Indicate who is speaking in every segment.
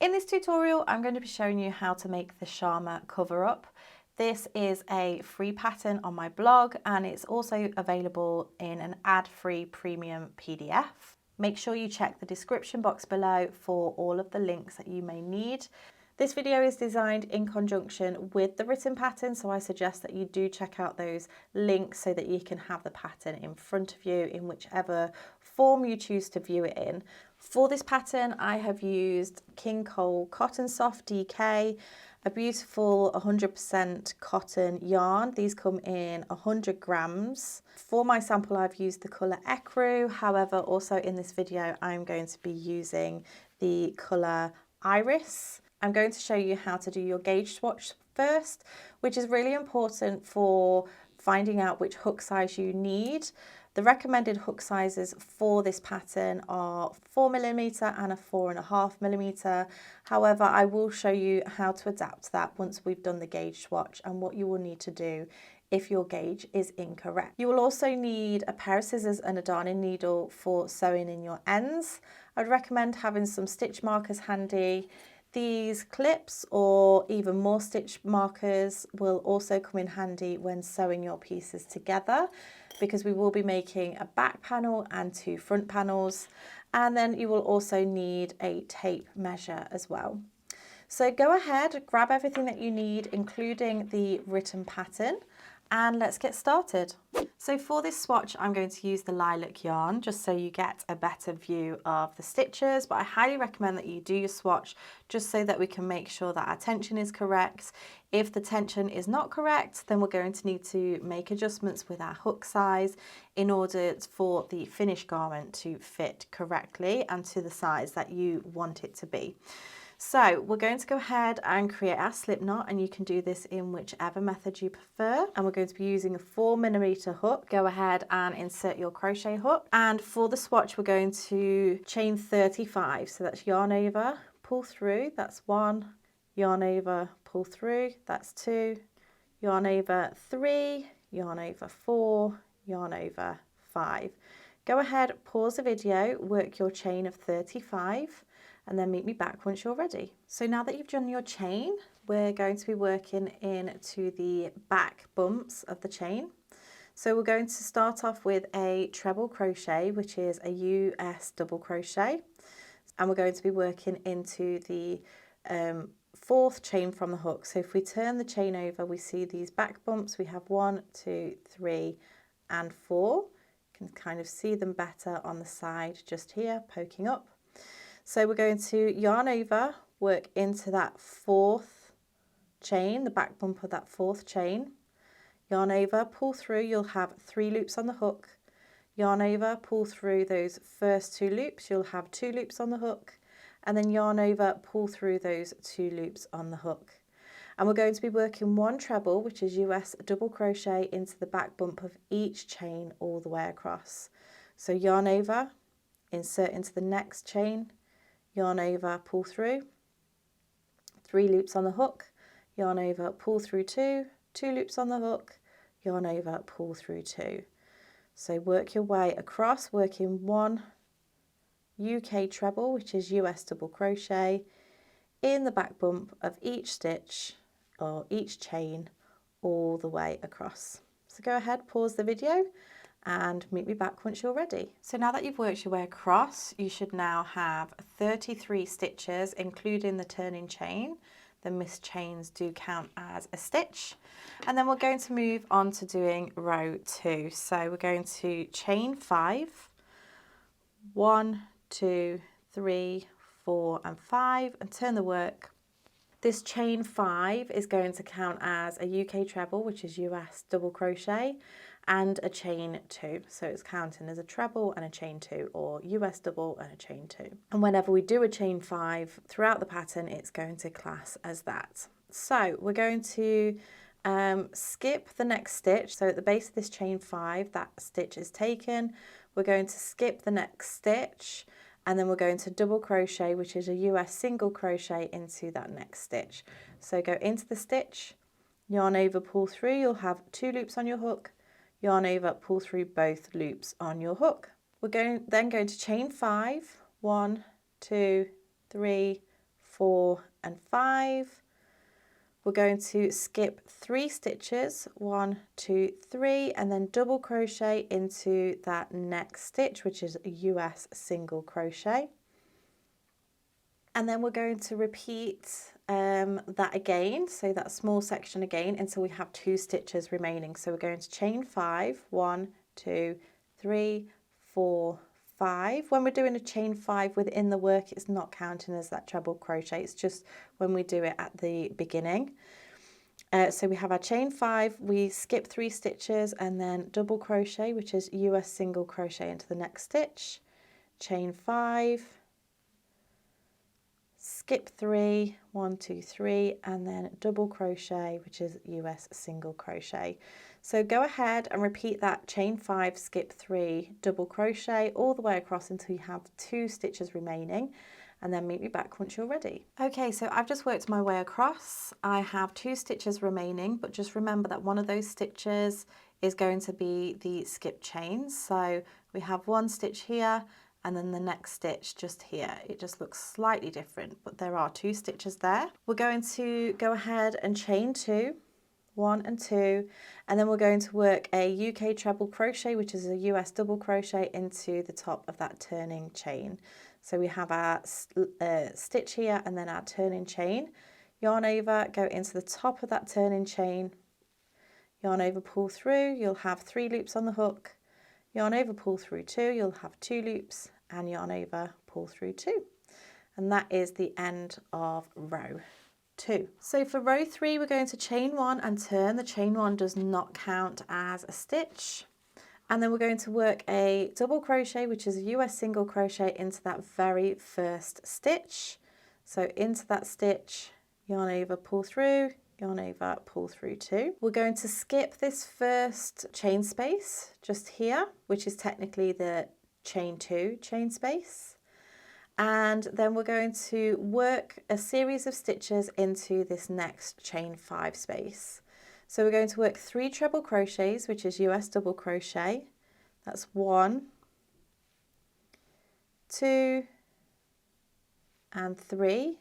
Speaker 1: In this tutorial, I'm going to be showing you how to make the Charmer cover up. This is a free pattern on my blog and it's also available in an ad-free premium PDF. Make sure you check the description box below for all of the links that you may need. This video is designed in conjunction with the written pattern, so I suggest that you do check out those links so that you can have the pattern in front of you in whichever form you choose to view it in. For this pattern, I have used King Cole Cotton Soft DK, a beautiful 100% cotton yarn. These come in 100 grams. For my sample, I've used the colour Ecru. However, also in this video, I'm going to be using the colour Iris. I'm going to show you how to do your gauge swatch first, which is really important for finding out which hook size you need. The recommended hook sizes for this pattern are 4mm and a 4.5mm. However, I will show you how to adapt that once we've done the gauge swatch and what you will need to do if your gauge is incorrect. You will also need a pair of scissors and a darning needle for sewing in your ends. I'd recommend having some stitch markers handy. These clips or even more stitch markers will also come in handy when sewing your pieces together, because we will be making a back panel and 2 front panels, and then you will also need a tape measure as well. So go ahead, grab everything that you need, including the written pattern, and let's get started. So for this swatch, I'm going to use the lilac yarn just so you get a better view of the stitches, but I highly recommend that you do your swatch just so that we can make sure that our tension is correct. If the tension is not correct, then we're going to need to make adjustments with our hook size in order for the finished garment to fit correctly and to the size that you want it to be. So we're going to go ahead and create our slip knot, and you can do this in whichever method you prefer. And we're going to be using a 4mm hook. Go ahead and insert your crochet hook. And for the swatch, we're going to chain 35. So that's yarn over, pull through, that's 1, yarn over, pull through, that's 2, yarn over 3, yarn over 4, yarn over 5. Go ahead, pause the video, work your chain of 35. And then meet me back once you're ready. So now that you've done your chain, we're going to be working into the back bumps of the chain. So we're going to start off with a treble crochet, which is a US double crochet. And we're going to be working into the 4th chain from the hook. So if we turn the chain over, we see these back bumps. We have 1, 2, 3, and 4. You can kind of see them better on the side just here, poking up. So we're going to yarn over, work into that 4th chain, the back bump of that 4th chain, yarn over, pull through, you'll have 3 loops on the hook, yarn over, pull through those first 2 loops, you'll have 2 loops on the hook, and then yarn over, pull through those 2 loops on the hook. And we're going to be working 1 treble, which is US double crochet, into the back bump of each chain all the way across. So yarn over, insert into the next chain, yarn over, pull through, 3 loops on the hook, yarn over, pull through 2, 2 loops on the hook, yarn over, pull through 2. So work your way across, working 1 UK treble, which is US double crochet, in the back bump of each stitch or each chain all the way across. So go ahead, pause the video and meet me back once you're ready. So now that you've worked your way across, you should now have 33 stitches, including the turning chain. The missed chains do count as a stitch. And then we're going to move on to doing row 2. So we're going to chain 5, 1, 2, 3, 4, and 5, and turn the work. This chain 5 is going to count as a UK treble, which is US double crochet, and a chain 2. So it's counting as a treble and a chain 2, or US double and a chain 2. And whenever we do a chain 5 throughout the pattern, it's going to class as that. So we're going to skip the next stitch. So at the base of this chain 5, that stitch is taken. We're going to skip the next stitch, and then we're going to double crochet, which is a US single crochet, into that next stitch. So go into the stitch, yarn over, pull through, you'll have 2 loops on your hook, yarn over, pull through both loops on your hook. We're then going to chain 5, 1, 2, 3, 4 and 5. We're going to skip 3 stitches, 1, 2, 3, and then double crochet into that next stitch, which is a US single crochet. And then we're going to repeat that again, so that small section again, until we have 2 stitches remaining. So we're going to chain 5, 1, 2, 3, 4, 5. When we're doing a chain 5 within the work, it's not counting as that treble crochet, it's just when we do it at the beginning. So we have our chain 5, we skip 3 stitches and then double crochet, which is US single crochet into the next stitch, chain 5, skip 3, 1, 2, 3, and then double crochet, which is US single crochet. So go ahead and repeat that chain 5, skip 3, double crochet all the way across until you have 2 stitches remaining, and then meet me back once you're ready. Okay, so I've just worked my way across. I have 2 stitches remaining, but just remember that one of those stitches is going to be the skip chains. So we have 1 stitch here, and then the next stitch just here. It just looks slightly different, but there are 2 stitches there. We're going to go ahead and chain 2, 1 and 2, and then we're going to work a UK treble crochet, which is a US double crochet, into the top of that turning chain. So we have our stitch here and then our turning chain. Yarn over, go into the top of that turning chain, yarn over, pull through, you'll have 3 loops on the hook, yarn over, pull through 2, you'll have 2 loops, and yarn over, pull through 2. And that is the end of row 2. So for row 3, we're going to chain 1 and turn. The chain 1 does not count as a stitch. And then we're going to work a double crochet, which is a US single crochet, into that very first stitch. So into that stitch, yarn over, pull through, yarn over, pull through 2. We're going to skip this first chain space just here, which is technically the chain 2 chain space. And then we're going to work a series of stitches into this next chain 5 space. So we're going to work 3 treble crochets, which is US double crochet. That's 1, 2, and 3.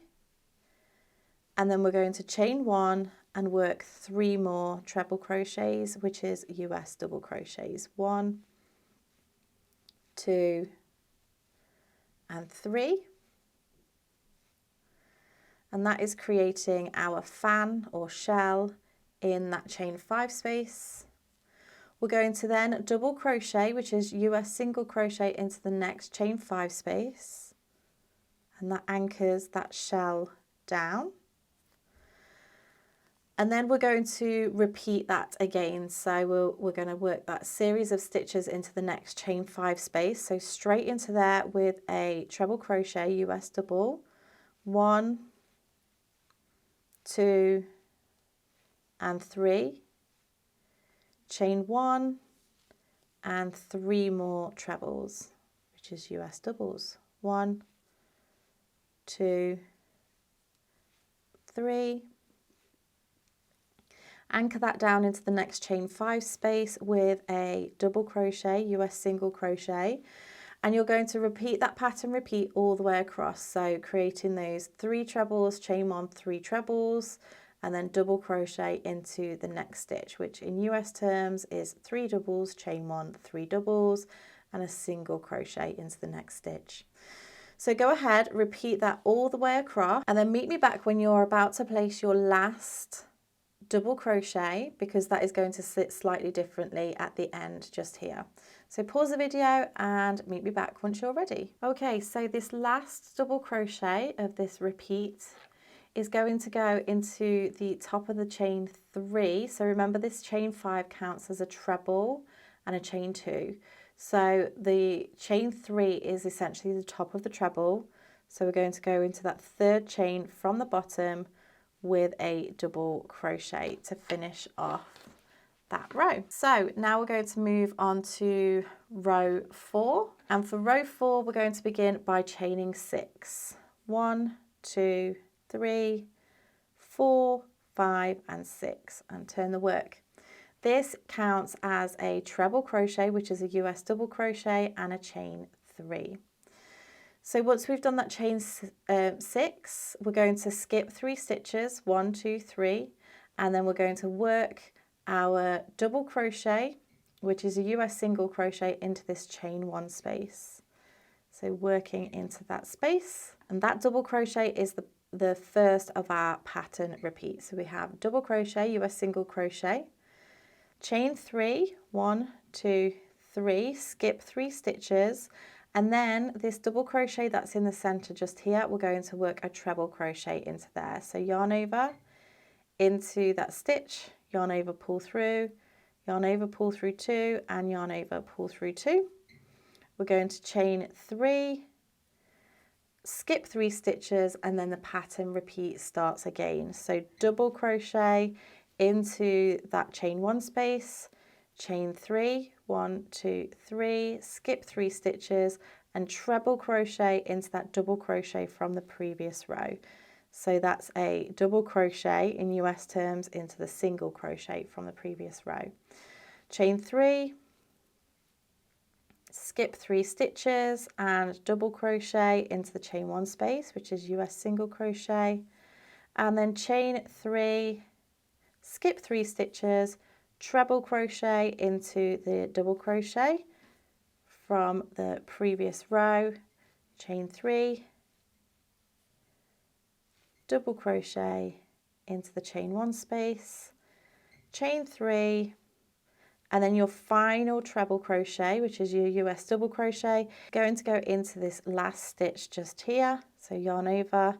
Speaker 1: And then we're going to chain 1 and work 3 more treble crochets, which is US double crochets. 1, 2, and 3. And that is creating our fan or shell in that chain 5 space. We're going to then double crochet, which is US single crochet, into the next chain 5 space, and that anchors that shell down. And then we're going to repeat that again. So we're going to work that series of stitches into the next chain 5 space. So straight into there with a treble crochet, US double, 1, 2, and 3, chain 1, and 3 more trebles, which is US doubles, 1, 2, 3. Anchor that down into the next chain 5 space with a double crochet, US single crochet, and you're going to repeat that pattern, repeat all the way across. So creating those 3 trebles, chain 1, 3 trebles, and then double crochet into the next stitch, which in US terms is 3 doubles, chain 1, 3 doubles, and a single crochet into the next stitch. So go ahead, repeat that all the way across, and then meet me back when you're about to place your last double crochet, because that is going to sit slightly differently at the end just here. So pause the video and meet me back once you're ready. Okay, so this last double crochet of this repeat is going to go into the top of the chain 3. So remember, this chain 5 counts as a treble and a chain 2. So the chain 3 is essentially the top of the treble. So we're going to go into that 3rd chain from the bottom with a double crochet to finish off that row. So now we're going to move on to row 4. And for row 4, we're going to begin by chaining 6. 1, 2, 3, 4, 5, and 6, and turn the work. This counts as a treble crochet, which is a US double crochet, and a chain 3. So once we've done that chain 6, we're going to skip 3 stitches, 1, 2, 3, and then we're going to work our double crochet, which is a US single crochet, into this chain 1 space. So working into that space, and that double crochet is the first of our pattern repeats. So we have double crochet, US single crochet, chain 3, 1, 2, 3, skip 3 stitches, and then this double crochet that's in the center just here, we're going to work a treble crochet into there. So yarn over into that stitch, yarn over, pull through, yarn over, pull through 2, and yarn over, pull through 2. We're going to chain 3, skip 3 stitches, and then the pattern repeat starts again. So double crochet into that chain 1 space, chain 3, 1, 2, 3, skip 3 stitches, and treble crochet into that double crochet from the previous row. So that's a double crochet in US terms into the single crochet from the previous row. Chain 3, skip 3 stitches, and double crochet into the chain 1 space, which is US single crochet, and then chain 3, skip 3 stitches, treble crochet into the double crochet from the previous row, chain 3, double crochet into the chain 1 space, chain 3, and then your final treble crochet, which is your US double crochet, going to go into this last stitch just here. So yarn over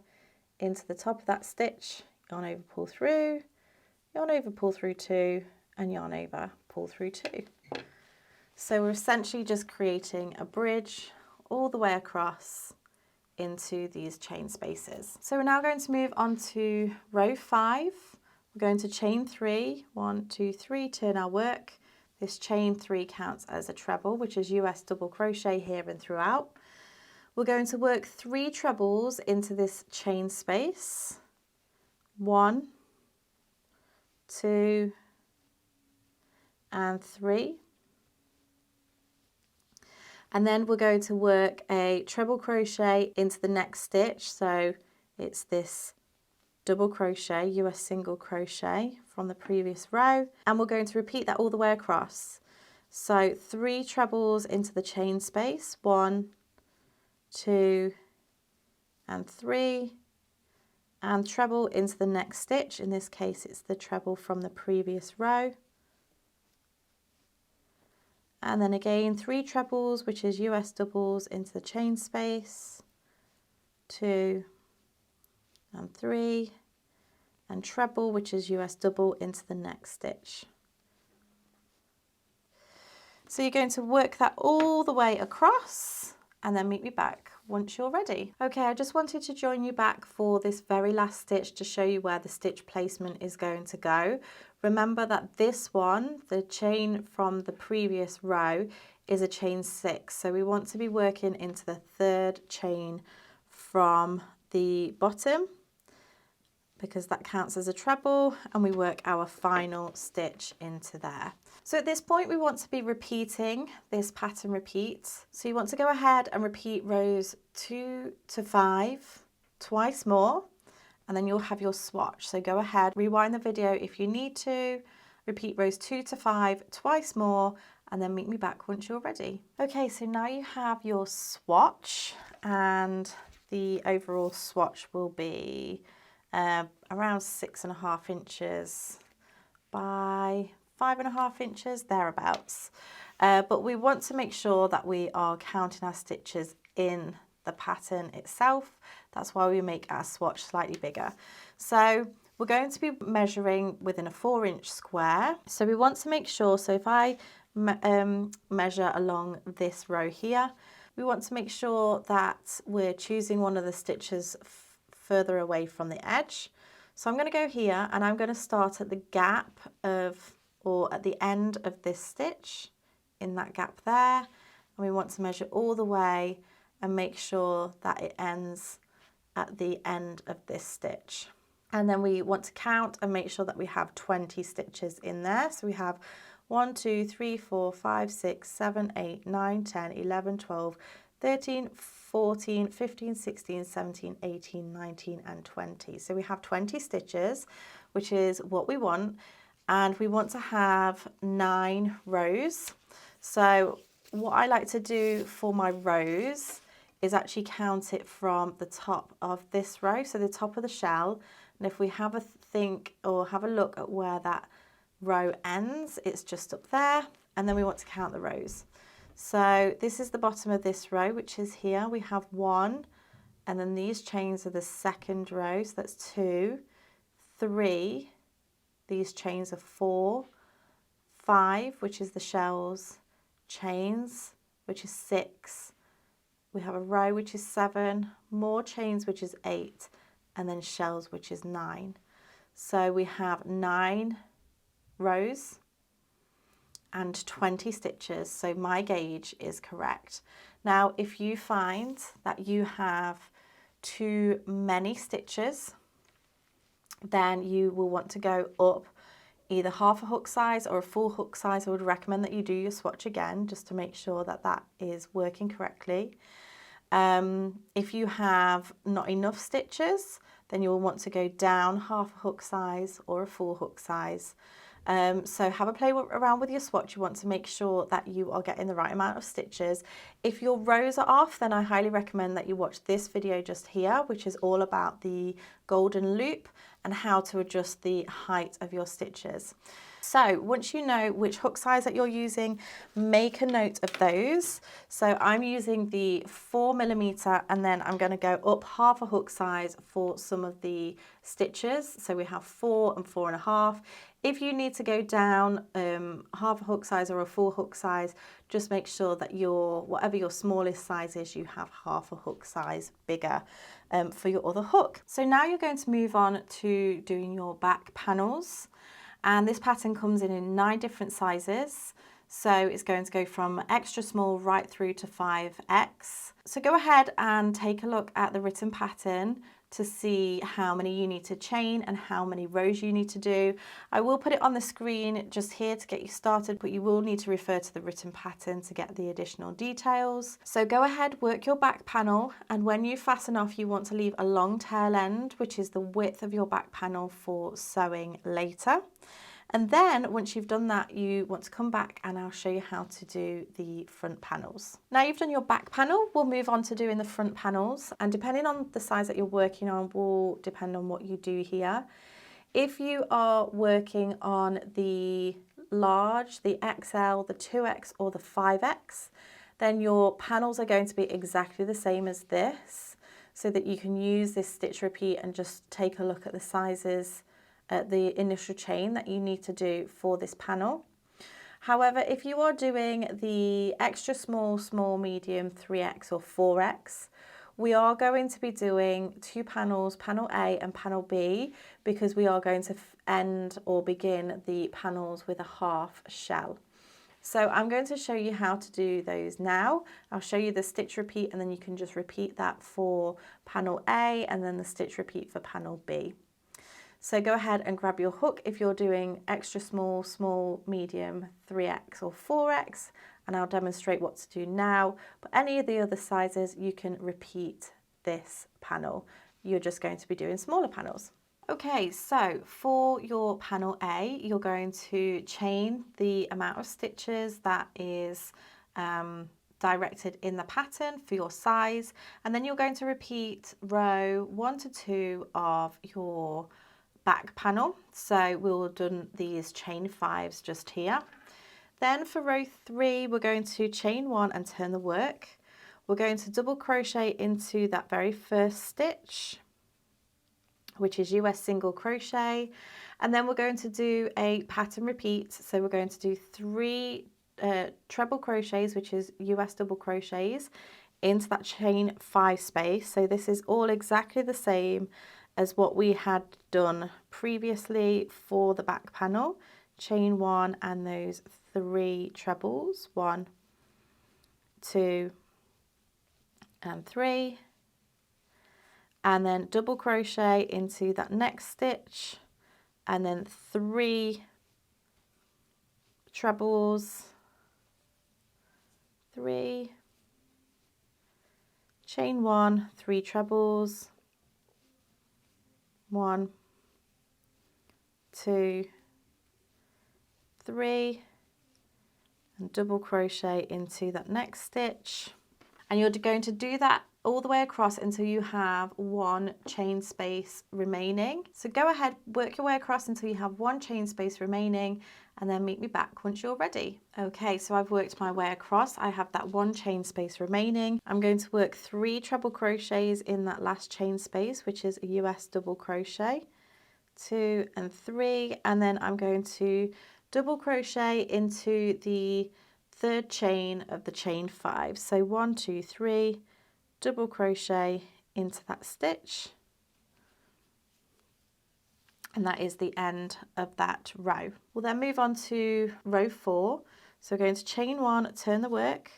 Speaker 1: into the top of that stitch, yarn over, pull through, yarn over, pull through 2, and yarn over, pull through 2. So we're essentially just creating a bridge all the way across into these chain spaces. So we're now going to move on to row 5. We're going to chain 3, 1, 2, 3, turn our work. This chain 3 counts as a treble, which is US double crochet here and throughout. We're going to work 3 trebles into this chain space. 1, 2, and 3. And then we're going to work a treble crochet into the next stitch. So it's this double crochet, US single crochet from the previous row. And we're going to repeat that all the way across. So 3 trebles into the chain space, 1, 2, and 3. And treble into the next stitch. In this case, it's the treble from the previous row. And then again, 3 trebles, which is US doubles into the chain space, 2 and 3, and treble, which is US double into the next stitch. So you're going to work that all the way across and then meet me back once you're ready. Okay, I just wanted to join you back for this very last stitch to show you where the stitch placement is going to go. Remember that this one, the chain from the previous row, is a chain 6. So we want to be working into the 3rd chain from the bottom, because that counts as a treble, and we work our final stitch into there. So at this point we want to be repeating this pattern repeat. So you want to go ahead and repeat rows 2 to 5 twice more, and then you'll have your swatch. So go ahead, rewind the video if you need to, repeat rows 2 to 5 twice more, and then meet me back once you're ready. Okay, so now you have your swatch, and the overall swatch will be around 6.5 inches by 5.5 inches, thereabouts. But we want to make sure that we are counting our stitches in the pattern itself. That's why we make our swatch slightly bigger. So we're going to be measuring within a 4-inch square. So we want to make sure, so if I measure along this row here, we want to make sure that we're choosing one of the stitches further away from the edge. So I'm going to go here and I'm going to start at the gap of, or at the end of this stitch, in that gap there, and we want to measure all the way and make sure that it ends at the end of this stitch. And then we want to count and make sure that we have 20 stitches in there. So we have 1, 2, 3, 4, 5, 6, 7, 8, 9, 10, 11, 12, 13, 14, 15, 16, 17, 18, 19 and 20. So we have 20 stitches, which is what we want, and we want to have 9 rows. So what I like to do for my rows is actually count it from the top of this row, so the top of the shell, and if we have a think or have a look at where that row ends, it's just up there, and then we want to count the rows. So this is the bottom of this row, which is here. We have 1, and then these chains are the second row, so that's 2, 3, these chains are 4, 5, which is the shells, chains, which is 6, we have a row, which is 7, more chains, which is 8, and then shells, which is 9. So we have 9 rows and 20 stitches, so my gauge is correct. Now, if you find that you have too many stitches, then you will want to go up either half a hook size or a full hook size. I would recommend that you do your swatch again, just to make sure that that is working correctly. If you have not enough stitches, then you'll want to go down half a hook size or a full hook size. So have a play around with your swatch. You want to make sure that you are getting the right amount of stitches. If your rows are off, then I highly recommend that you watch this video just here, which is all about the golden loop and how to adjust the height of your stitches. So once you know which hook size that you're using, make a note of those. So I'm using the 4mm, and then I'm going to go up half a hook size for some of the stitches. So we have 4 and 4.5. If you need to go down half a hook size or a full hook size, just make sure that whatever your smallest size is, you have half a hook size bigger for your other hook. So now you're going to move on to doing your back panels. And this pattern comes in 9 different sizes. So it's going to go from extra small right through to 5X. So go ahead and take a look at the written pattern to see how many you need to chain and how many rows you need to do. I will put it on the screen just here to get you started, but you will need to refer to the written pattern to get the additional details. So go ahead, work your back panel, and when you fasten off, you want to leave a long tail end, which is the width of your back panel for sewing later. And then once you've done that, you want to come back and I'll show you how to do the front panels. Now you've done your back panel, we'll move on to doing the front panels, and depending on the size that you're working on will depend on what you do here. If you are working on the large, the XL, the 2X or the 5X, then your panels are going to be exactly the same as this, so that you can use this stitch repeat and just take a look at the sizes, the initial chain that you need to do for this panel. However, if you are doing the extra small, small, medium, 3X or 4X, we are going to be doing 2 panels, panel A and panel B, because we are going to end or begin the panels with a half shell. So I'm going to show you how to do those now. I'll show you the stitch repeat, and then you can just repeat that for panel A and then the stitch repeat for panel B. So go ahead and grab your hook if you're doing extra small, small, medium, 3X or 4X, and I'll demonstrate what to do now. But any of the other sizes, you can repeat this panel. You're just going to be doing smaller panels. Okay, so for your panel A, you're going to chain the amount of stitches that is directed in the pattern for your size, and then you're going to repeat row 1 to 2 of your back panel. So we'll have done these chain 5s just here. Then for row 3, we're going to chain 1 and turn the work. We're going to double crochet into that very first stitch, which is US single crochet, and then we're going to do a pattern repeat. So we're going to do 3 treble crochets, which is US double crochets, into that chain 5 space. So this is all exactly the same as what we had done previously for the back panel. Chain 1 and those 3 trebles, 1, 2 and 3, and then double crochet into that next stitch, and then 3 trebles, 3, chain 1, 3 trebles, 1, 2, 3, and double crochet into that next stitch. And you're going to do that all the way across until you have 1 chain space remaining. So go ahead, work your way across until you have 1 chain space remaining, and then meet me back once you're ready. Okay, so I've worked my way across. I have that 1 chain space remaining. I'm going to work 3 treble crochets in that last chain space, which is a US double crochet, 2 and 3, and then I'm going to double crochet into the 3rd chain of the chain 5. So 1, 2, 3, double crochet into that stitch, and that is the end of that row. We'll then move on to row 4. So we're going to chain 1, turn the work.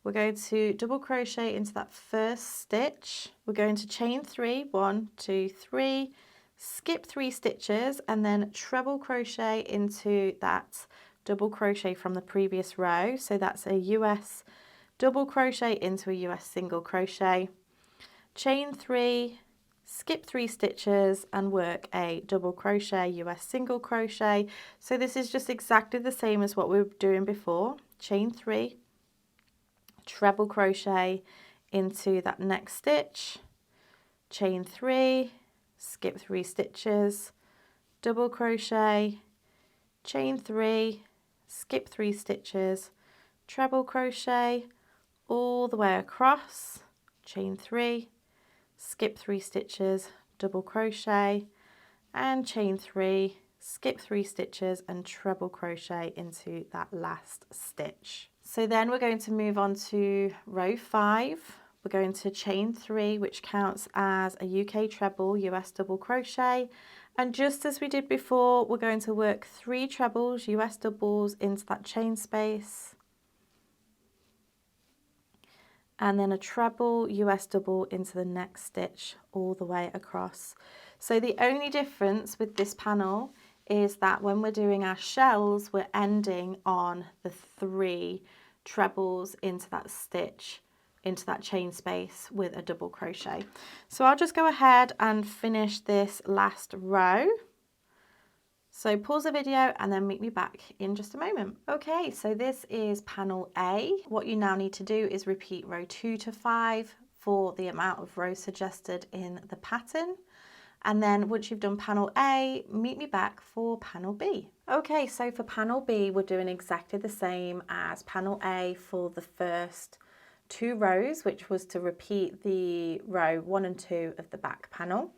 Speaker 1: We're going to double crochet into that first stitch. We're going to chain 3, 1, 2, 3, skip 3 stitches, and then treble crochet into that double crochet from the previous row. So that's a US double crochet into a US single crochet, chain 3, skip 3 stitches, and work a double crochet, US single crochet. So this is just exactly the same as what we were doing before. Chain 3, treble crochet into that next stitch, chain 3, skip 3 stitches, double crochet, chain 3, skip 3 stitches, treble crochet all the way across, chain 3, skip 3 stitches, double crochet, and chain 3, skip 3 stitches and treble crochet into that last stitch. So then we're going to move on to row 5. We're going to chain 3, which counts as a UK treble, US double crochet. And just as we did before, we're going to work 3 trebles, US doubles into that chain space, and then a treble, US double into the next stitch all the way across. So the only difference with this panel is that when we're doing our shells, we're ending on the 3 trebles into that stitch, into that chain space with a double crochet. So I'll just go ahead and finish this last row. So pause the video and then meet me back in just a moment. Okay, so this is panel A. What you now need to do is repeat row 2 to 5 for the amount of rows suggested in the pattern. And then once you've done panel A, meet me back for panel B. Okay, so for panel B, we're doing exactly the same as panel A for the first 2 rows, which was to repeat the row 1 and 2 of the back panel.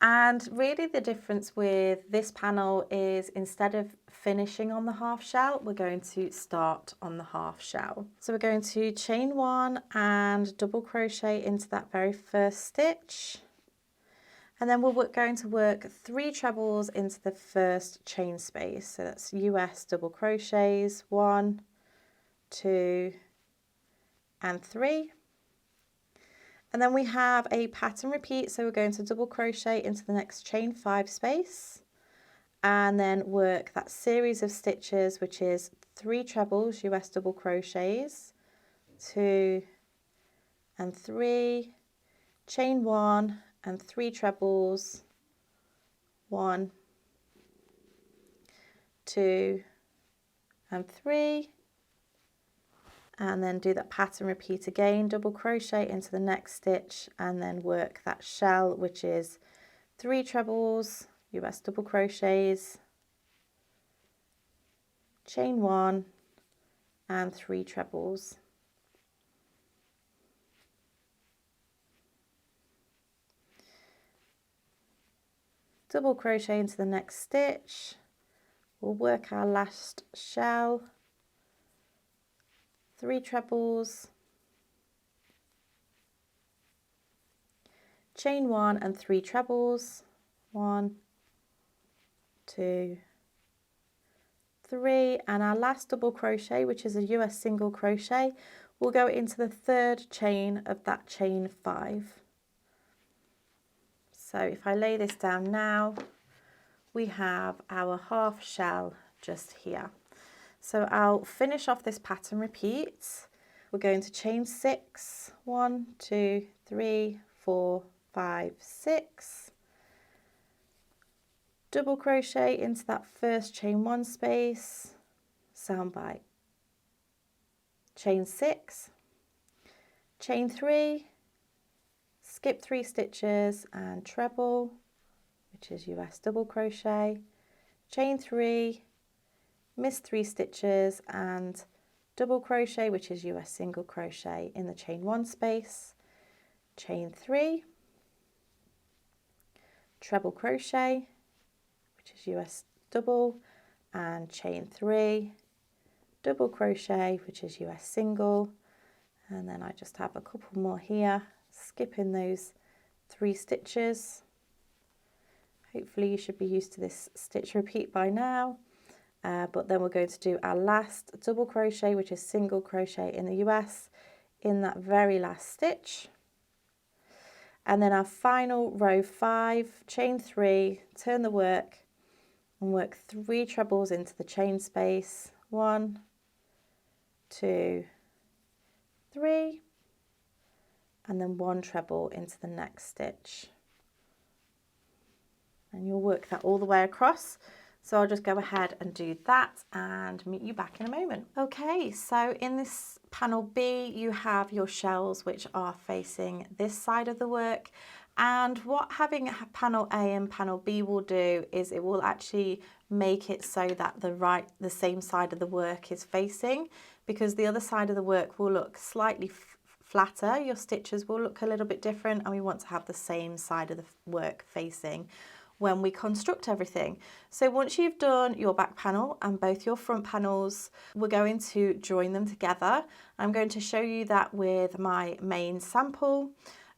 Speaker 1: And really the difference with this panel is instead of finishing on the half shell, we're going to start on the half shell. So we're going to chain 1 and double crochet into that very first stitch. And then we're going to work 3 trebles into the first chain space. So that's US double crochets, 1, 2, and 3. And then we have a pattern repeat, so we're going to double crochet into the next chain 5 space and then work that series of stitches, which is 3 trebles, US double crochets, 2 and 3, chain 1 and 3 trebles, 1, 2 and 3. And then do that pattern repeat again, double crochet into the next stitch and then work that shell, which is 3 trebles, US double crochets, chain 1 and 3 trebles. Double crochet into the next stitch, we'll work our last shell, 3 trebles, chain 1 and 3 trebles, 1, 2, 3, and our last double crochet, which is a US single crochet, will go into the 3rd chain of that chain 5. So if I lay this down now, we have our half shell just here. So I'll finish off this pattern repeat. we're going to chain 6, 1, 2, 3, 4, 5, 6, double crochet into that first chain 1 space, sound bite, chain 6, chain 3, skip 3 stitches and treble, which is US double crochet, chain 3, miss 3 stitches and double crochet, which is US single crochet in the chain 1 space, chain 3, treble crochet, which is US double, and chain 3, double crochet, which is US single, and then I just have a couple more here, skipping those 3 stitches. Hopefully you should be used to this stitch repeat by now, but then we're going to do our last double crochet, which is single crochet in the US in that very last stitch, and then our final row 5, chain 3, turn the work and work 3 trebles into the chain space, 1, 2, 3, and then 1 treble into the next stitch. And you'll work that all the way across. So I'll just go ahead and do that and meet you back in a moment. Okay, so in this panel B, you have your shells which are facing this side of the work. And what having panel A and panel B will do is it will actually make it so that the same side of the work is facing, because the other side of the work will look slightly flatter. Your stitches will look a little bit different, and we want to have the same side of the work facing when we construct everything. So once you've done your back panel and both your front panels, we're going to join them together. I'm going to show you that with my main sample.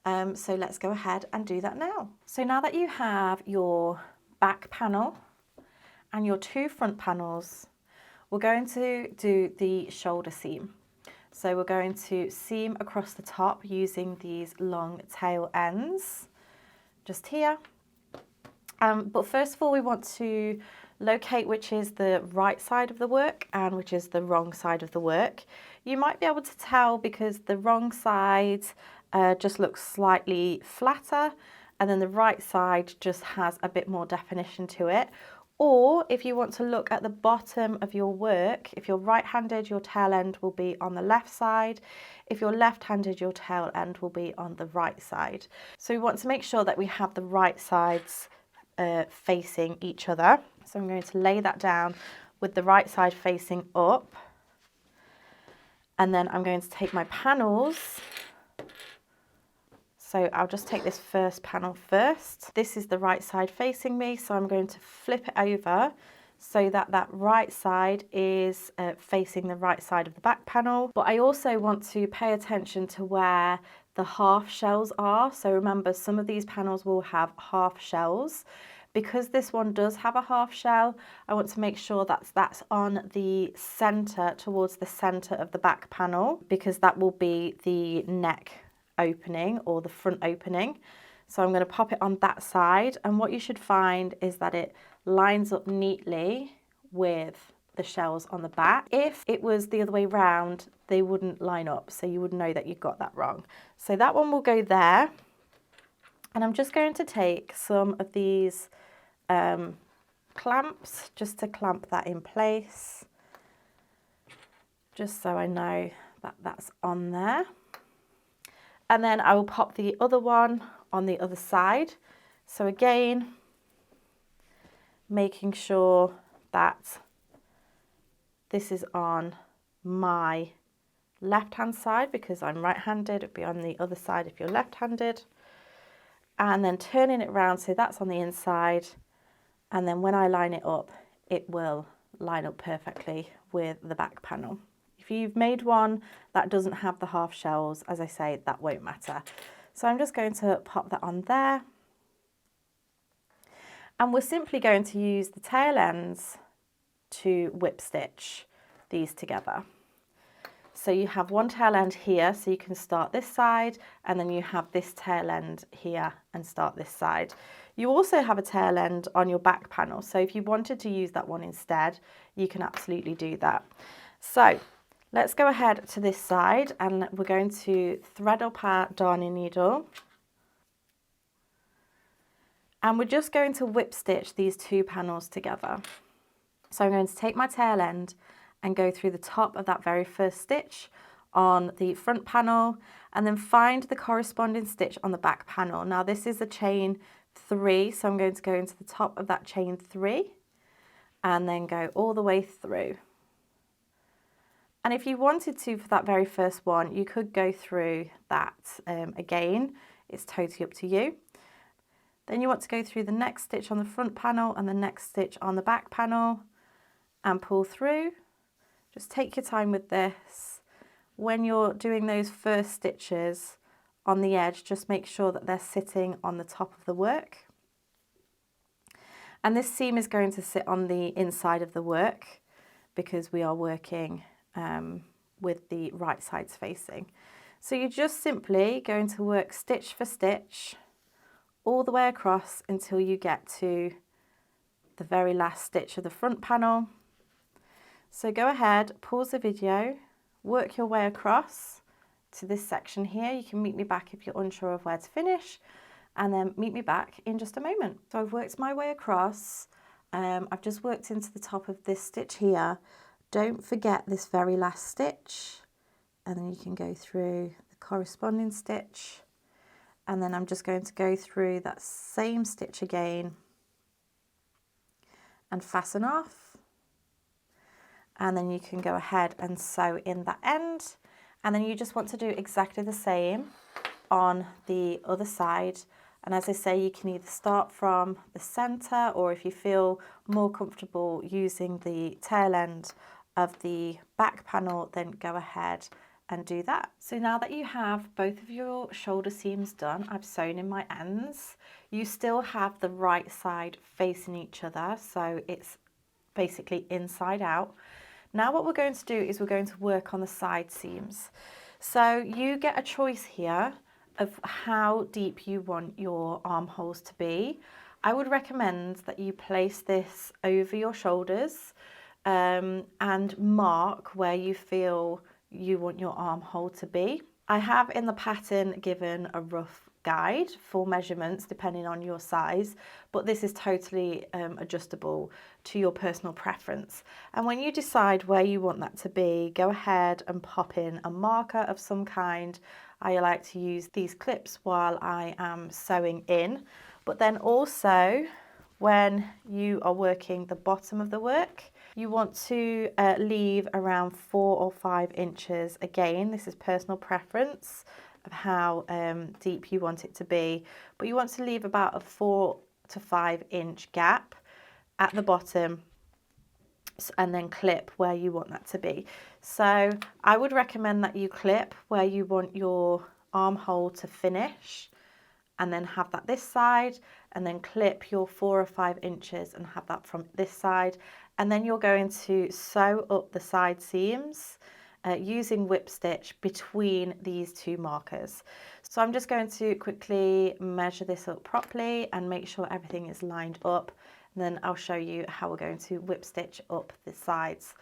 Speaker 1: So let's go ahead and do that now. So now that you have your back panel and your 2 front panels, we're going to do the shoulder seam. So we're going to seam across the top using these long tail ends, just here. But first of all, we want to locate which is the right side of the work and which is the wrong side of the work. You might be able to tell because the wrong side just looks slightly flatter, and then the right side just has a bit more definition to it. Or if you want to look at the bottom of your work, if you're right-handed, your tail end will be on the left side. If you're left-handed, your tail end will be on the right side. So we want to make sure that we have the right sides facing each other. So I'm going to lay that down with the right side facing up, and then I'm going to take my panels. So I'll just take this first panel first. This is the right side facing me, so I'm going to flip it over so that that right side is facing the right side of the back panel. But I also want to pay attention to where the half shells are. So remember, some of these panels will have half shells. Because this one does have a half shell, I want to make sure that's on the center, towards the center of the back panel, because that will be the neck opening or the front opening. So I'm going to pop it on that side, and what you should find is that it lines up neatly with the shells on the back. If it was the other way around, they wouldn't line up, so you would know that you got that wrong. So that one will go there, and I'm just going to take some of these clamps just to clamp that in place, just so I know that that's on there. And then I will pop the other one on the other side. So again, making sure that this is on my left-hand side because I'm right-handed. It'd be on the other side if you're left-handed. And then turning it around so that's on the inside. And then when I line it up, it will line up perfectly with the back panel. If you've made one that doesn't have the half shells, as I say, that won't matter. So I'm just going to pop that on there. And we're simply going to use the tail ends to whip stitch these together. So you have one tail end here, so you can start this side, and then you have this tail end here and start this side. You also have a tail end on your back panel, so if you wanted to use that one instead, you can absolutely do that. So Let's go ahead to this side and we're going to thread up our darning needle. And we're just going to whip stitch these two panels together. So I'm going to take my tail end and go through the top of that very first stitch on the front panel and then find the corresponding stitch on the back panel. Now this is a chain 3, so I'm going to go into the top of that chain 3 and then go all the way through. And if you wanted to for that very first one, you could go through that again. It's totally up to you. Then you want to go through the next stitch on the front panel and the next stitch on the back panel and pull through. Just take your time with this. When you're doing those first stitches on the edge, just make sure that they're sitting on the top of the work. And this seam is going to sit on the inside of the work because we are working with the right sides facing. So you're just simply going to work stitch for stitch all the way across until you get to the very last stitch of the front panel. So go ahead, pause the video, work your way across to this section here. You can meet me back if you're unsure of where to finish, and then meet me back in just a moment. So I've worked my way across. I've just worked into the top of this stitch here. Don't forget this very last stitch, and then you can go through the corresponding stitch, and then I'm just going to go through that same stitch again and fasten off, and then you can go ahead and sew in that end, and then you just want to do exactly the same on the other side. And as I say, you can either start from the center, or if you feel more comfortable using the tail end of the back panel, then go ahead and do that. So now that you have both of your shoulder seams done, I've sewn in my ends. You still have the right side facing each other, so it's basically inside out. Now what we're going to do is we're going to work on the side seams. So you get a choice here of how deep you want your armholes to be. I would recommend that you place this over your shoulders and mark where you feel you want your armhole to be. I have in the pattern given a rough guide for measurements depending on your size, but this is totally adjustable to your personal preference. And when you decide where you want that to be, go ahead and pop in a marker of some kind. I like to use these clips while I am sewing in, but then also when you are working the bottom of the work, you want to leave around 4 or 5 inches. Again, this is personal preference of how deep you want it to be, but you want to leave about a 4 to 5 inch gap at the bottom and then clip where you want that to be. So I would recommend that you clip where you want your armhole to finish, and then have that this side, and then clip your 4 or 5 inches and have that from this side. And then you're going to sew up the side seams using whip stitch between these two markers. So I'm just going to quickly measure this up properly and make sure everything is lined up. And then I'll show you how we're going to whip stitch up the sides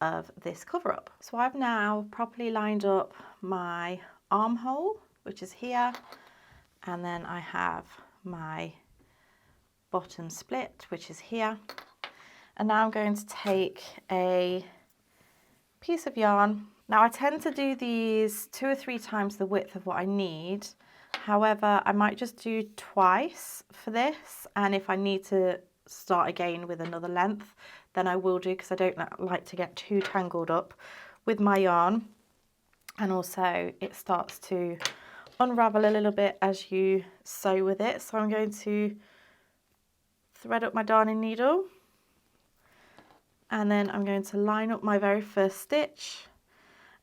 Speaker 1: of this cover up. So I've now properly lined up my armhole, which is here, and then I have my bottom split, which is here. And now I'm going to take a piece of yarn. Now I tend to do these 2 or 3 times the width of what I need. However, I might just do twice for this, and if I need to start again with another length, then I will do, because I don't like to get too tangled up with my yarn. And also it starts to unravel a little bit as you sew with it. So I'm going to thread up my darning needle, and then I'm going to line up my very first stitch,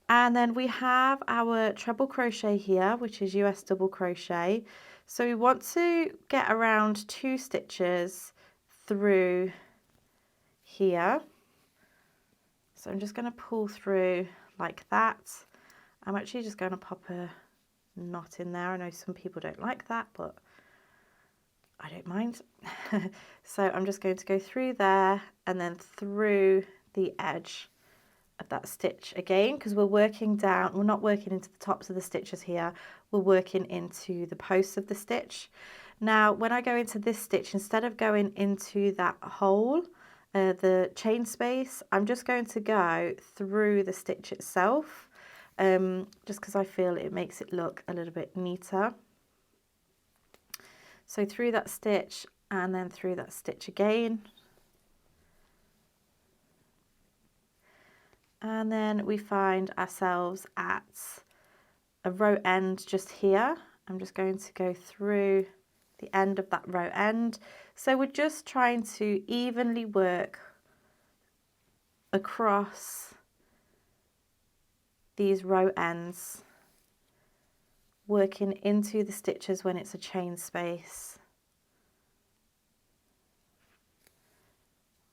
Speaker 1: and then we have our treble crochet here, which is US double crochet. So we want to get around 2 stitches through here. So I'm just going to pull through like that. I'm actually just going to pop a knot in there. I know some people don't like that, but I don't mind. So I'm just going to go through there and then through the edge of that stitch again, because we're working down, we're not working into the tops of the stitches here, we're working into the posts of the stitch. Now when I go into this stitch, instead of going into that hole, the chain space, I'm just going to go through the stitch itself, just because I feel it makes it look a little bit neater. So through that stitch and then through that stitch again. And then we find ourselves at a row end just here. I'm just going to go through the end of that row end. So we're just trying to evenly work across these row ends, working into the stitches when it's a chain space,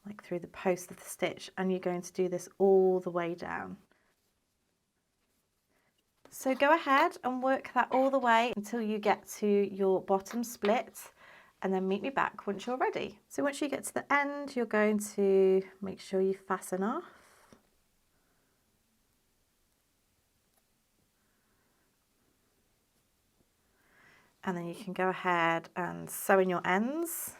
Speaker 1: like through the post of the stitch, and you're going to do this all the way down. So go ahead and work that all the way until you get to your bottom split, and then meet me back once you're ready. So once you get to the end, you're going to make sure you fasten off. And then you can go ahead and sew in your ends.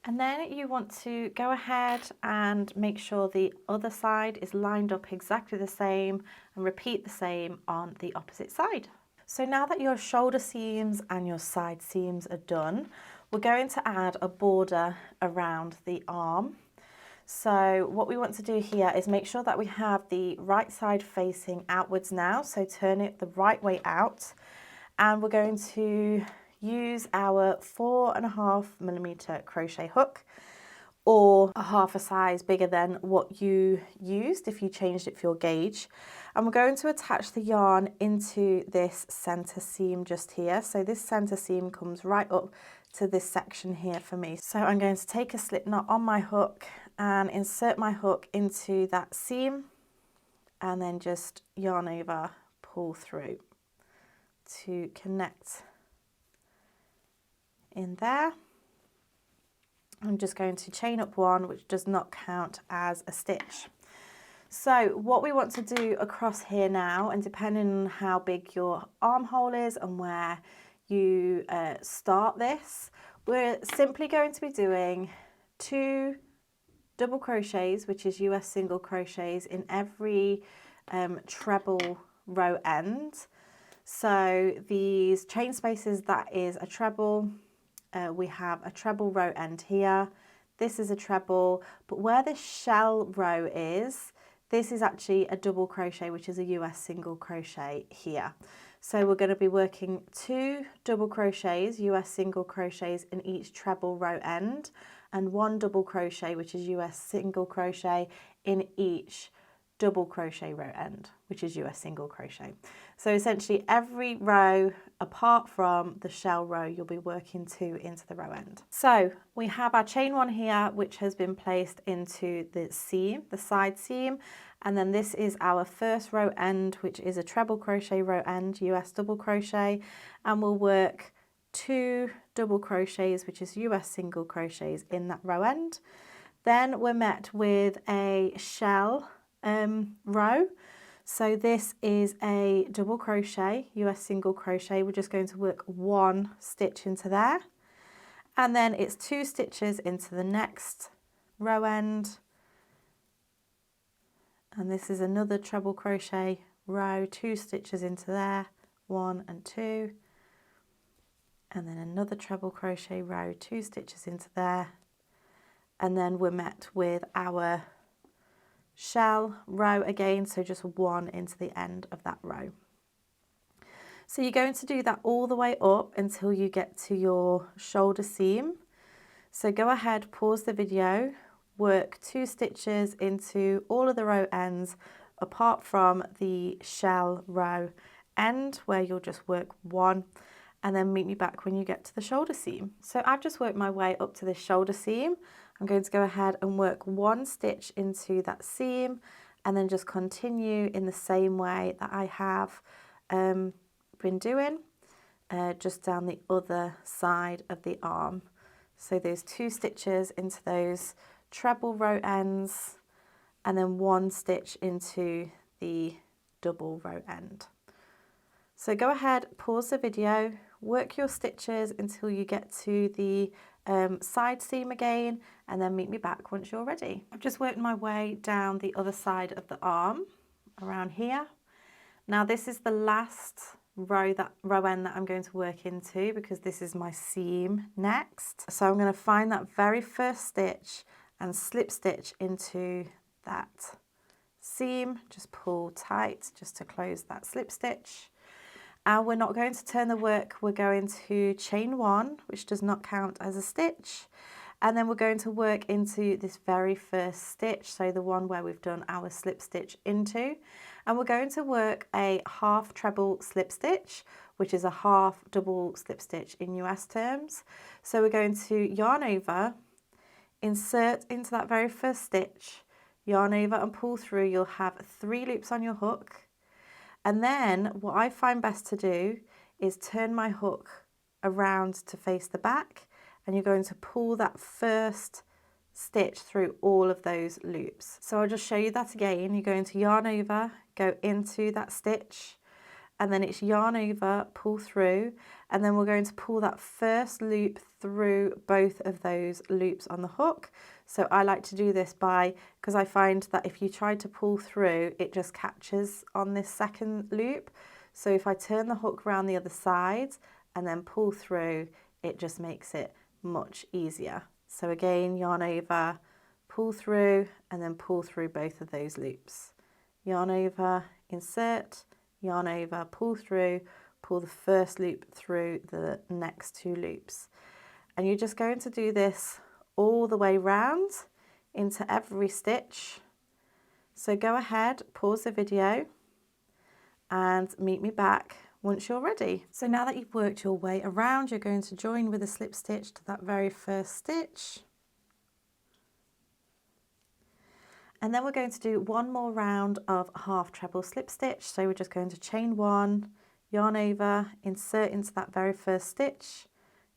Speaker 1: And then you want to go ahead and make sure the other side is lined up exactly the same, and repeat the same on the opposite side. So now that your shoulder seams and your side seams are done, we're going to add a border around the arm. So what we want to do here is make sure that we have the right side facing outwards now, so turn it the right way out, and we're going to use our 4.5mm crochet hook, or a half a size bigger than what you used if you changed it for your gauge. And we're going to attach the yarn into this center seam just here. So this center seam comes right up to this section here for me. So I'm going to take a slip knot on my hook and insert my hook into that seam, and then just yarn over, pull through to connect in there. I'm just going to chain up one, which does not count as a stitch. So what we want to do across here now, and depending on how big your armhole is and where you start this, we're simply going to be doing 2 double crochets, which is US single crochets, in every treble row end. So these chain spaces, that is a treble. We have a treble row end here. This is a treble, but where this shell row is, this is actually a double crochet, which is a US single crochet here. So we're going to be working 2 double crochets, US single crochets, in each treble row end, and 1 double crochet, which is US single crochet, in each double crochet row end, which is US single crochet. So essentially every row apart from the shell row, you'll be working 2 into the row end. So we have our chain 1 here, which has been placed into the seam, the side seam, and then this is our first row end, which is a treble crochet row end, US double crochet, and we'll work 2 double crochets, which is US single crochets, in that row end. Then we're met with a shell row. So this is a double crochet, US single crochet. We're just going to work 1 stitch into there, and then it's 2 stitches into the next row end, and this is another treble crochet row, 2 stitches into there, 1 and 2, and then another treble crochet row, 2 stitches into there, and then we're met with our shell row again, so just 1 into the end of that row. So you're going to do that all the way up until you get to your shoulder seam. So go ahead, pause the video, work 2 stitches into all of the row ends apart from the shell row end, where you'll just work 1, and then meet me back when you get to the shoulder seam. So I've just worked my way up to this shoulder seam. I'm going to go ahead and work 1 stitch into that seam, and then just continue in the same way that I have been doing, just down the other side of the arm. So those 2 stitches into those treble row ends, and then 1 stitch into the double row end. So go ahead, pause the video, work your stitches until you get to the side seam again, and then meet me back once you're ready. I've just worked my way down the other side of the arm, around here. Now this is the last row end that I'm going to work into, because this is my seam next. So I'm going to find that very first stitch and slip stitch into that seam, just pull tight just to close that slip stitch. And we're not going to turn the work, we're going to chain 1, which does not count as a stitch, and then we're going to work into this very first stitch, so the one where we've done our slip stitch into, and we're going to work a half treble slip stitch, which is a half double slip stitch in US terms. So we're going to yarn over, insert into that very first stitch, yarn over and pull through. You'll have 3 loops on your hook. And then what I find best to do is turn my hook around to face the back, and you're going to pull that first stitch through all of those loops. So I'll just show you that again. You're going to yarn over, go into that stitch, and then it's yarn over, pull through, and then we're going to pull that first loop through both of those loops on the hook. So I like to do this because I find that if you try to pull through, it just catches on this second loop. So if I turn the hook around the other side and then pull through, it just makes it much easier. So again, yarn over, pull through, and then pull through both of those loops. Yarn over, insert, yarn over, pull through, pull the first loop through the next 2 loops. And you're just going to do this all the way round into every stitch. So go ahead, pause the video, and meet me back once you're ready. So now that you've worked your way around, you're going to join with a slip stitch to that very first stitch. And then we're going to do 1 more round of half treble slip stitch. So we're just going to chain 1, yarn over, insert into that very first stitch,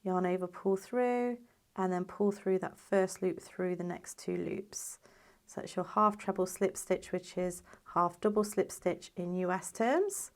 Speaker 1: yarn over, pull through, and then pull through that first loop through the next 2 loops. So that's your half treble slip stitch, which is half double slip stitch in US terms.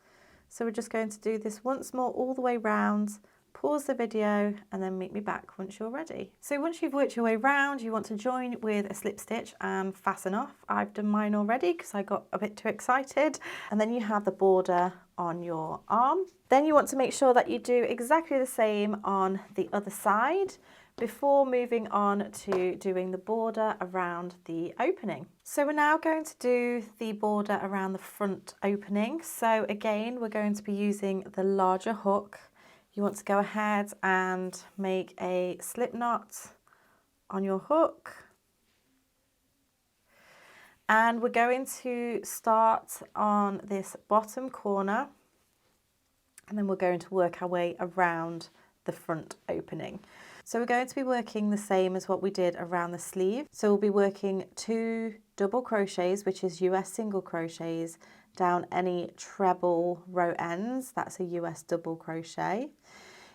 Speaker 1: So we're just going to do this once more all the way round, pause the video, and then meet me back once you're ready. So once you've worked your way round, you want to join with a slip stitch and fasten off. I've done mine already because I got a bit too excited. And then you have the border on your arm. Then you want to make sure that you do exactly the same on the other side before moving on to doing the border around the opening. So we're now going to do the border around the front opening. So again, we're going to be using the larger hook. You want to go ahead and make a slip knot on your hook. And we're going to start on this bottom corner, and then we're going to work our way around the front opening. So we're going to be working the same as what we did around the sleeve. So we'll be working 2 double crochets, which is US single crochets, down any treble row ends. That's a US double crochet.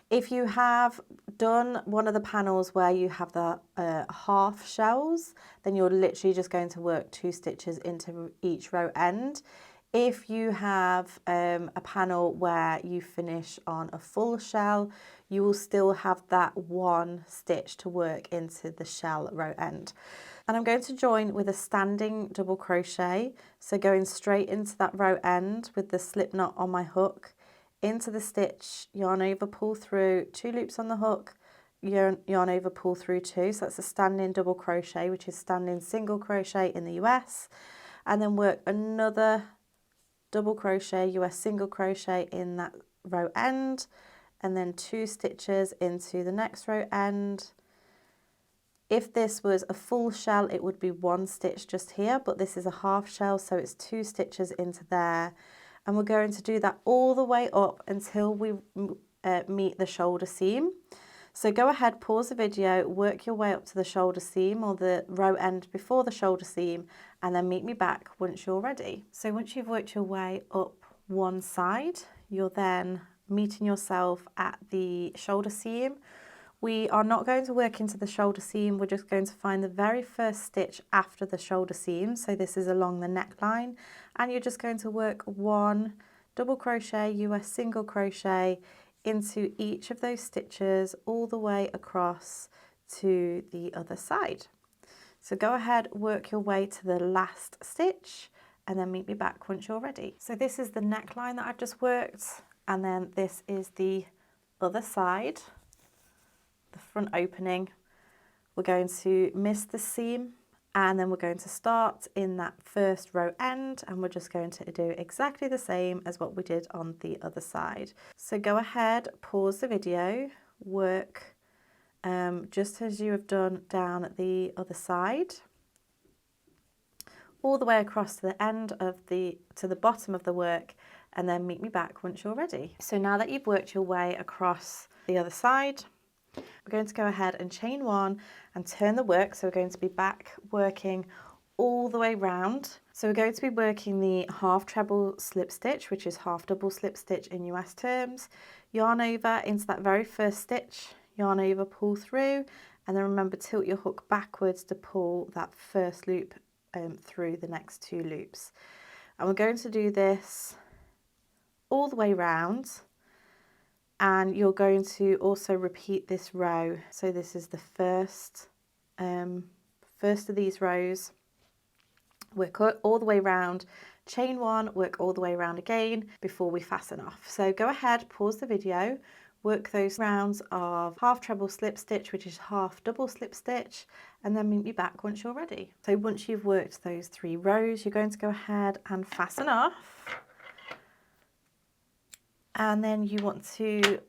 Speaker 1: If you have done one of the panels where you have the half shells, then you're literally just going to work 2 stitches into each row end. If you have a panel where you finish on a full shell, you will still have that 1 stitch to work into the shell row end. And I'm going to join with a standing double crochet, so going straight into that row end with the slip knot on my hook, into the stitch, yarn over, pull through, 2 loops on the hook, yarn over, pull through 2, so that's a standing double crochet, which is standing single crochet in the US, and then work another double crochet, US single crochet in that row end, and then 2 stitches into the next row end. If this was a full shell, it would be 1 stitch just here, but this is a half shell, so it's 2 stitches into there. And we're going to do that all the way up until we meet the shoulder seam. So go ahead, pause the video, work your way up to the shoulder seam or the row end before the shoulder seam, and then meet me back once you're ready. So once you've worked your way up one side, you're then meeting yourself at the shoulder seam. We are not going to work into the shoulder seam, we're just going to find the very first stitch after the shoulder seam. So this is along the neckline, and you're just going to work one double crochet, US single crochet into each of those stitches all the way across to the other side. So go ahead, work your way to the last stitch and then meet me back once you're ready. So this is the neckline that I've just worked, and then this is the other side, the front opening. We're going to miss the seam, and then we're going to start in that first row end, and we're just going to do exactly the same as what we did on the other side. So go ahead, pause the video, work just as you have done down the other side, all the way across to the end of the bottom of the work, and then meet me back once you're ready. So now that you've worked your way across the other side, we're going to go ahead and chain one and turn the work. So we're going to be back working all the way round. So we're going to be working the half treble slip stitch, which is half double slip stitch in US terms. Yarn over into that very first stitch, yarn over, pull through, and then remember, tilt your hook backwards to pull that first loop through the next two loops. And we're going to do this all the way round, and you're going to also repeat this row. So this is the first of these rows. Work all the way round, chain one, work all the way around again before we fasten off. So go ahead, pause the video, work those rounds of half treble slip stitch, which is half double slip stitch, and then meet me back once you're ready. So once you've worked those 3 rows, you're going to go ahead and fasten off. And then you want to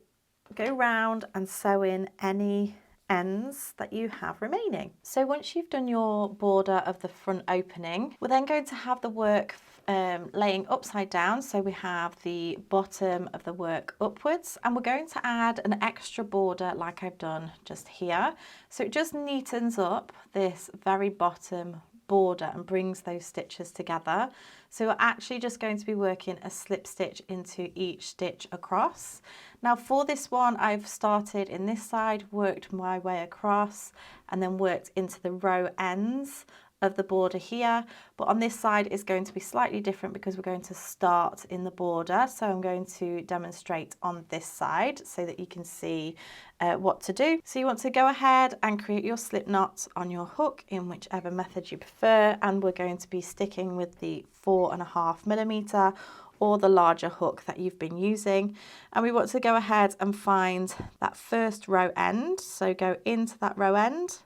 Speaker 1: go round and sew in any ends that you have remaining. So once you've done your border of the front opening, we're then going to have the work laying upside down. So we have the bottom of the work upwards, and we're going to add an extra border like I've done just here. So it just neatens up this very bottom border and brings those stitches together. So we're actually just going to be working a slip stitch into each stitch across. Now for this one, I've started in this side, worked my way across, and then worked into the row ends of the border here, but on this side is going to be slightly different because we're going to start in the border. So I'm going to demonstrate on this side so that you can see what to do. So you want to go ahead and create your slip knot on your hook in whichever method you prefer, and we're going to be sticking with the 4.5mm or the larger hook that you've been using, and we want to go ahead and find that first row end. So go into that row end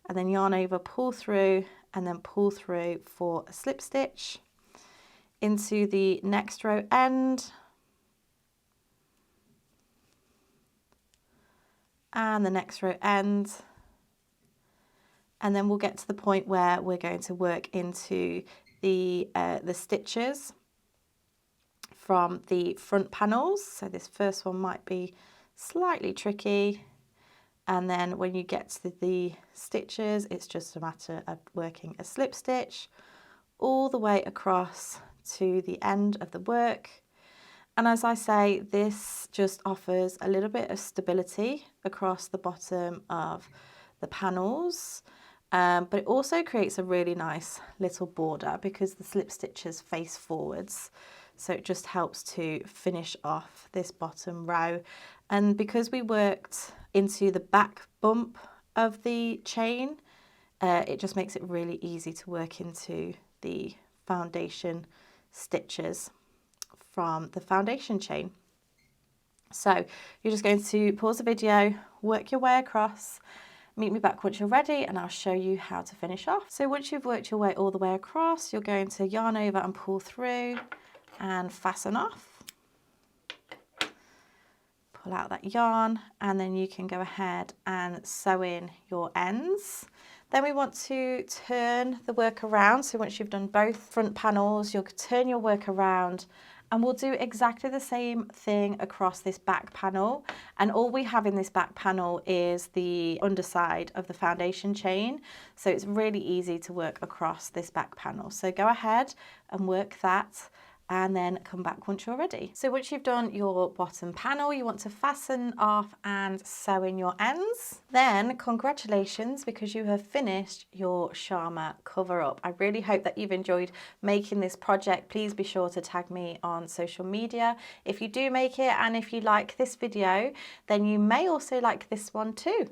Speaker 1: and then yarn over, pull through, and then pull through for a slip stitch into the next row end, and the next row end, and then we'll get to the point where we're going to work into the stitches from the front panels. So this first one might be slightly tricky. And then when you get to the stitches, it's just a matter of working a slip stitch all the way across to the end of the work. And as I say, this just offers a little bit of stability across the bottom of the panels, but it also creates a really nice little border because the slip stitches face forwards. So it just helps to finish off this bottom row. And because we worked into the back bump of the chain, it just makes it really easy to work into the foundation stitches from the foundation chain. So you're just going to pause the video, work your way across, meet me back once you're ready, and I'll show you how to finish off. So once you've worked your way all the way across, you're going to yarn over and pull through and fasten off. Pull out that yarn, and then you can go ahead and sew in your ends. Then we want to turn the work around. So once you've done both front panels, you'll turn your work around And we'll do exactly the same thing across this back panel. And all we have in this back panel is the underside of the foundation chain. So it's really easy to work across this back panel. So go ahead and work that, and then come back once you're ready. So once you've done your bottom panel, you want to fasten off and sew in your ends. Then congratulations, because you have finished your Sharma cover up. I really hope that you've enjoyed making this project. Please be sure to tag me on social media if you do make it, and if you like this video, then you may also like this one too.